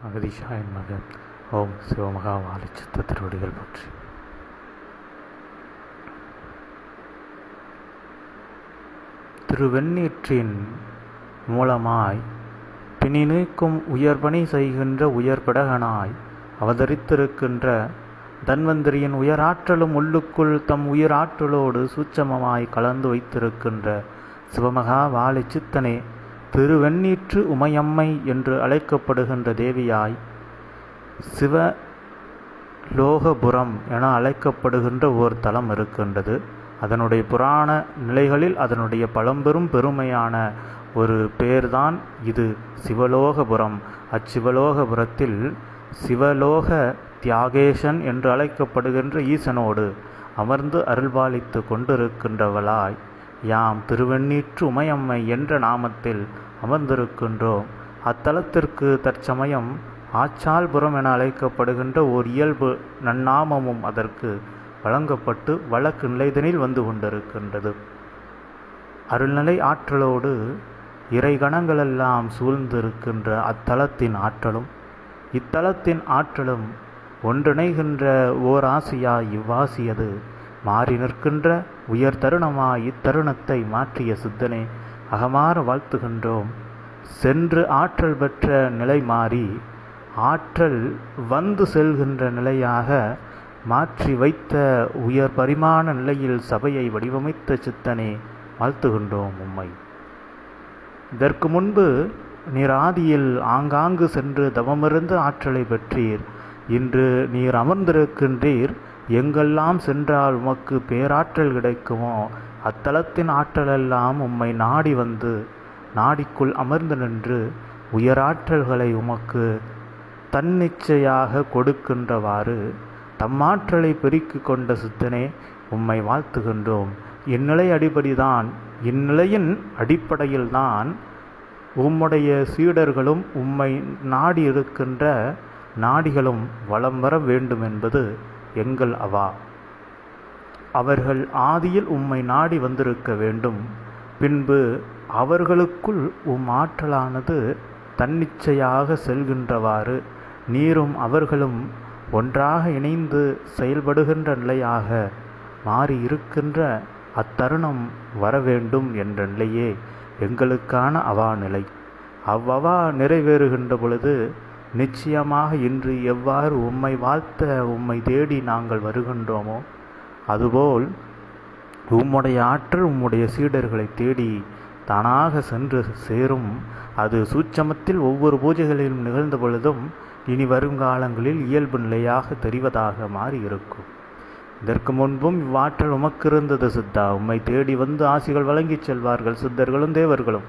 அகதீஷாயின் மகன். ஓம் சிவமகா வாலிச்சித்த திருவடிகள் போற்றி. திருவெண்ணீற்றின் மூலமாய் பிணி நீக்கும் உயர்பணி செய்கின்ற உயர்படகனாய் அவதரித்திருக்கின்ற தன்வந்திரியின் உயராற்றலும் உள்ளுக்குள் தம் உயிராற்றலோடு சூட்சமமாய் கலந்து வைத்திருக்கின்ற சிவமகா வாலிச்சித்தனே திருவெண்ணீற்று உமையம்மை என்று அழைக்கப்படுகின்ற தேவியாய் சிவலோகபுரம் என அழைக்கப்படுகின்ற ஓர் தலம் இருக்கின்றது. அதனுடைய புராண நிலைகளில் அதனுடைய பழம்பெரும் பெருமையான ஒரு பேர்தான் இது சிவலோகபுரம். அச்சிவலோகபுரத்தில் சிவலோக தியாகேசன் என்று அழைக்கப்படுகின்ற ஈசனோடு அமர்ந்து அருள்பாலித்து கொண்டிருக்கின்றவளாய் யாம் திருவெண்ணீற்று உமையம்மை என்ற நாமத்தில் அமர்ந்திருக்கின்றோம். அத்தலத்திற்கு தற்சமயம் ஆச்சால்புரம் என அழைக்கப்படுகின்ற ஓர் இயல்பு நன்னாமமும் அதற்கு வழங்கப்பட்டு வழக்கு நிலைதனில் வந்து கொண்டிருக்கின்றது. அருள்நிலை ஆற்றலோடு இறைகணங்களெல்லாம் சூழ்ந்திருக்கின்ற அத்தலத்தின் ஆற்றலும் இத்தலத்தின் ஆற்றலும் ஒன்றிணைகின்ற ஓர் ஆசியாய் இவ்வாசியது மாறி நிற்கின்ற உயர் தருணமாய் இத்தருணத்தை மாற்றிய சித்தனே அகமாற வாழ்த்துகின்றோம். சென்று ஆற்றல் பெற்ற நிலை மாறி ஆற்றல் வந்து செல்கின்ற நிலையாக மாற்றி வைத்த உயர் பரிமாண நிலையில் சபையை வடிவமைத்த சித்தனே வாழ்த்துகின்றோம் உம்மை. இதற்கு முன்பு நீர் ஆதியில் ஆங்காங்கு சென்று தவமிருந்து ஆற்றலை பெற்றீர். இன்று நீர் அமர்ந்திருக்கின்றீர். எங்கெல்லாம் சென்றால் உமக்கு பேராற்றல் கிடைக்குமோ அத்தலத்தின் ஆற்றலெல்லாம் உம்மை நாடி வந்து நாடிக்குள் அமர்ந்து நின்று உயராற்றல்களை உமக்கு தன்னிச்சையாக கொடுக்கின்றவாறு தம்மாற்றலை பெருக்கி கொண்ட சித்தனே உம்மை வாழ்த்துகின்றோம். இந்நிலை அடிப்படைதான் இந்நிலையின் அடிப்படையில்தான் உம்முடைய சீடர்களும் உம்மை நாடி இருக்கின்ற நாடிகளும் வலம் வர வேண்டும் என்பது எங்கள் அவா. அவர்கள் ஆதியில் உம்மை நாடி வந்திருக்க வேண்டும். பின்பு அவர்களுக்குள் ஆற்றலானது தன்னிச்சையாக செல்கின்றவாறு நீரும் அவர்களும் ஒன்றாக இணைந்து செயல்படுகின்ற நிலையாக மாறி இருக்கின்ற அத்தருணம் வர வேண்டும் என்ற நிலையே எங்களுக்கான அவா நிலை. அவ்வவா நிறைவேறுகின்ற பொழுது நிச்சயமாக இன்று எவ்வாறு உம்மை வாழ்த்த உம்மை தேடி நாங்கள் வருகின்றோமோ அதுபோல் உம்முடைய ஆற்றல் உம்முடைய சீடர்களை தேடி தானாக சென்று சேரும். அது சூட்சமத்தில் ஒவ்வொரு பூஜைகளிலும் நிகழ்ந்த பொழுதும் இனி வருங்காலங்களில் இயல்பு நிலையாக தெரிவதாக மாறி இருக்கும். இதற்கு முன்பும் இவ்வாற்றல் உமக்கிருந்தது சித்தா. உம்மை தேடி வந்து ஆசிகள் வழங்கிச் செல்வார்கள் சித்தர்களும் தேவர்களும்.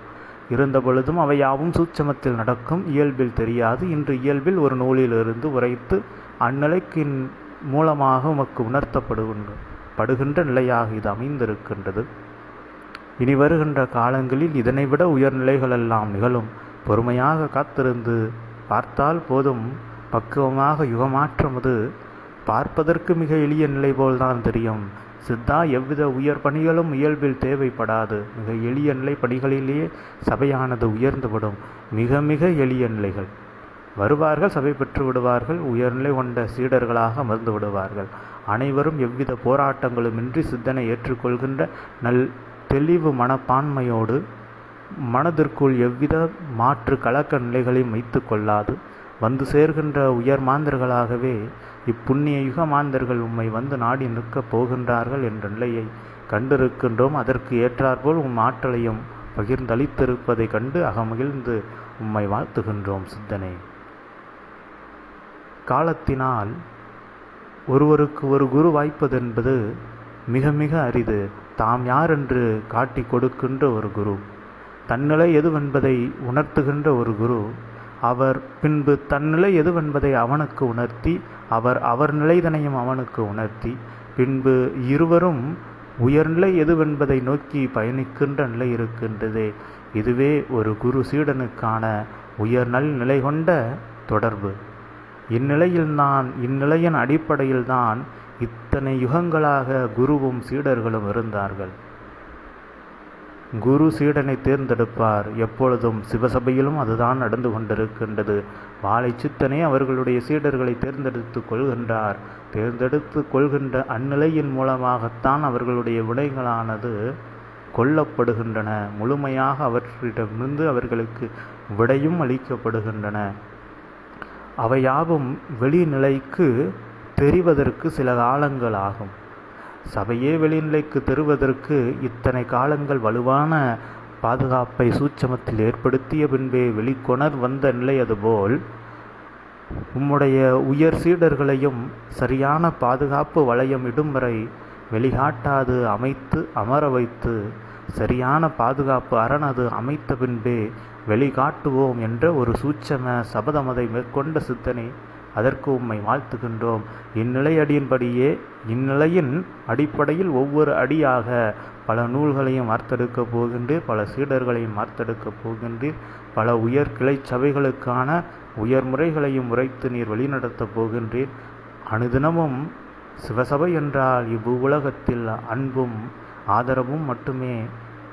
இருந்த பொழுதும் அவை யாவும் சூட்சமத்தில் நடக்கும், இயல்பில் தெரியாது. இன்று இயல்பில் ஒரு நூலிலிருந்து உரைத்து அந்நிலைக்கின் மூலமாக உமக்கு உணர்த்தப்படுகின்ற நிலையாக இது அமைந்திருக்கின்றது. இனி வருகின்ற காலங்களில் இதனைவிட உயர்நிலைகளெல்லாம் நிகழும். பொறுமையாக காத்திருந்து பார்த்தால் போதும். பக்குவமாக யுகமாற்றமது பார்ப்பதற்கு மிக எளிய நிலை போல்தான் தெரியும். சித்தா, எவ்வித உயர் பணிகளும் இயல்பில் தேவைப்படாது. மிக எளிய நிலை பணிகளிலேயே சபையானது உயர்ந்துவிடும். மிக மிக எளிய நிலைகள் வருவார்கள், சபை பெற்று விடுவார்கள், உயர்நிலை கொண்ட சீடர்களாக அமர்ந்து விடுவார்கள். அனைவரும் எவ்வித போராட்டங்களுமின்றி சித்தனை ஏற்றுக்கொள்கின்ற நல் தெளிவு மனப்பான்மையோடு மனதிற்குள் எவ்வித மாற்று கலக்க நிலைகளையும் வைத்து கொள்ளாது வந்து சேர்கின்ற உயர் மாந்தர்களாகவே இப்புண்ணிய யுக மாந்தர்கள் உம்மை வந்து நாடி நிற்கப் போகின்றார்கள் என்ற நிலையை கண்டிருக்கின்றோம். அதற்கு ஏற்றாற்போல் ஆற்றலையும் பகிர்ந்தளித்திருப்பதை கண்டு அகமகிழ்ந்து உம்மை வாழ்த்துகின்றோம் சித்தனே. காலத்தினால் ஒருவருக்கு ஒரு குரு வாய்ப்பதென்பது மிக மிக அரிது. தாம் யார் என்று காட்டி கொடுக்கின்ற ஒரு குரு, தன்னிலை எதுவென்பதை உணர்த்துகின்ற ஒரு குரு, அவர் பின்பு தன்னிலை எதுவென்பதை அவனுக்கு உணர்த்தி அவர் நிலைதனையும் அவனுக்கு உணர்த்தி பின்பு இருவரும் உயர்நிலை எதுவென்பதை நோக்கி பயணிக்கின்ற நிலை இருக்கின்றதே. இதுவே ஒரு குரு சீடனுக்கான உயர் நிலை கொண்ட தொடர்பு. இந்நிலையின் அடிப்படையில்தான் இத்தனை யுகங்களாக குருவும் சீடர்களும் இருந்தார்கள். குரு சீடனை தேர்ந்தெடுப்பார். எப்பொழுதும் சிவசபையிலும் அதுதான் நடந்து கொண்டிருக்கின்றது. வாழை சித்தனே அவர்களுடைய சீடர்களை தேர்ந்தெடுத்து கொள்கின்றார். தேர்ந்தெடுத்து கொள்கின்ற அந்நிலையின் மூலமாகத்தான் அவர்களுடைய விடைகளானது கொல்லப்படுகின்றன. முழுமையாக அவற்றிடமிருந்து அவர்களுக்கு விடையும் அளிக்கப்படுகின்றன. அவையாவும் வெளிநிலைக்கு தெரிவதற்கு சில காலங்கள் ஆகும். சபையே வெளிநிலைக்கு தெரிவதற்கு இத்தனை காலங்கள் வலுவான பாதுகாப்பை சூட்சமத்தில் ஏற்படுத்திய பின்பே வெளிக்கொணர் வந்த நிலை. அதுபோல் உம்முடைய உயர் சீடர்களையும் சரியான பாதுகாப்பு வளையம் இடும் வரை வெளிகாட்டாது அமைத்து அமர வைத்து சரியான பாதுகாப்பு அரணது அமைத்த பின்பே வெளிகாட்டுவோம் என்ற ஒரு சூட்சம சபதமதை மேற்கொண்ட சித்தனை அதற்கு உம்மை வாழ்த்துகின்றோம். இந்நிலையடியின்படியே இந்நிலையின் அடிப்படையில் ஒவ்வொரு அடியாக பல நூல்களையும் வார்த்தெடுக்கப் போகின்றீர், பல சீடர்களையும் வார்த்தெடுக்கப் போகின்றீர், பல உயர் கிளை சபைகளுக்கான உயர் முறைகளையும் உரைத்து நீர் வழிநடத்தப் போகின்றீர். அனுதினமும் சிவசபை என்றால் இவ்வுலகத்தில் அன்பும் ஆதரவும் மட்டுமே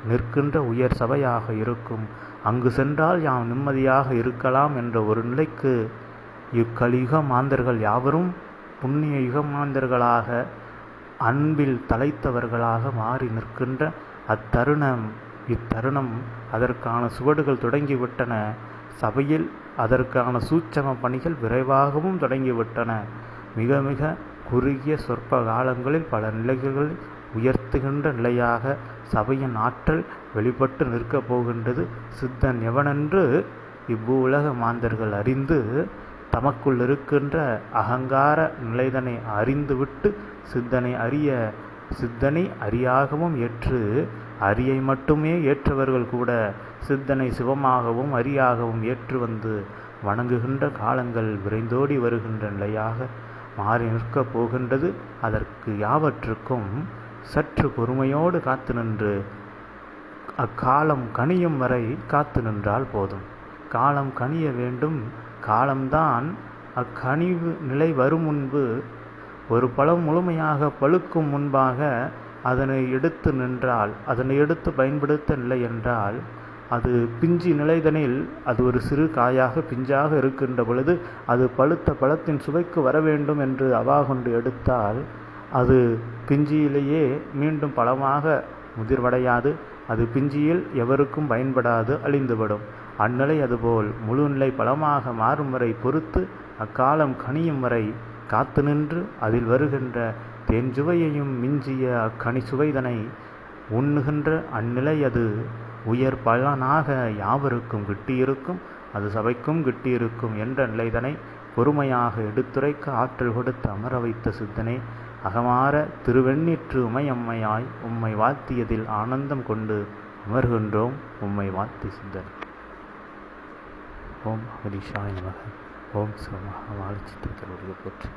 நிற்கின்ற உயர் சபையாக இருக்கும். அங்கு சென்றால் யாம் நிம்மதியாக இருக்கலாம் என்ற ஒரு நிலைக்கு இக்கலியுக மாந்தர்கள் யாவரும் புண்ணிய யுக மாந்தர்களாக அன்பில் தலைத்தவர்களாக மாறி நிற்கின்ற இத்தருணம் அதற்கான சுவடுகள் தொடங்கிவிட்டன. சபையில் அதற்கான சூட்சம பணிகள் விரைவாகவும் தொடங்கிவிட்டன. மிக மிக குறுகிய சொற்ப காலங்களில் பல நிலைகளில் உயர்த்துகின்ற நிலையாக சபையின் ஆற்றல் வெளிப்பட்டு நிற்கப் போகின்றது. சித்தன் எவனென்று இவ்வுலக மாந்தர்கள் அறிந்து தமக்குள் இருக்கின்ற அகங்கார நிலைதனை அறிந்துவிட்டு சித்தனை அரியாகவும் ஏற்று அரியை மட்டுமே ஏற்றவர்கள் கூட சித்தனை சிவமாகவும் அரியாகவும் ஏற்று வந்து வணங்குகின்ற காலங்கள் விரைந்தோடி வருகின்ற நிலையாக மாறி நிற்கப் போகின்றது. அதற்கு யாவற்றுக்கும் சற்று பொறுமையோடு காத்து நின்று அக்காலம் கனியும் வரை காத்து நின்றால் போதும். காலம் கனிய வேண்டும். காலம்தான் அக்கனிவு நிலை வரும் முன்பு ஒரு பழம் முழுமையாக பழுக்கும் முன்பாக அதனை எடுத்து நின்றால், அதனை எடுத்து பயன்படுத்த நிலை என்றால், அது பிஞ்சி நிலைதனில் அது ஒரு சிறு காயாக பிஞ்சாக இருக்கின்ற பொழுது அது பழுத்த பழத்தின் சுவைக்கு வர வேண்டும் என்று அவாகொண்டு எடுத்தால் அது பிஞ்சியிலேயே மீண்டும் பழமாக முதிர்வடையாது. அது பிஞ்சியில் எவருக்கும் பயன்படாது, அழிந்துவிடும். அந்நிலை அதுபோல் முழு நிலை பழமாக மாறும் வரை பொறுத்து அக்காலம் கனியும் வரை காத்து நின்று அதில் வருகின்ற தேன் சுவையையும் மிஞ்சிய அக்கனி சுவைதனை உண்ணுகின்ற அந்நிலை அது உயர் பலனாக யாவருக்கும் கிட்டியிருக்கும், அது சபைக்கும் கிட்டியிருக்கும் என்ற நிலைதனை பொறுமையாக எடுத்துரைக்க ஆற்றல் கொடுத்து அமர வைத்த சித்தனே, அகமாற திருவெண்ணீற்று உமையம்மையாய் உம்மை வாழ்த்தியதில் ஆனந்தம் கொண்டு அமர்கின்றோம். உம்மை வாழ்த்தி சித்தன். ஓம் அகதீஷாய நமக. ஓம் சிவமாக வாழச்சித்திரத்தில் போற்றி.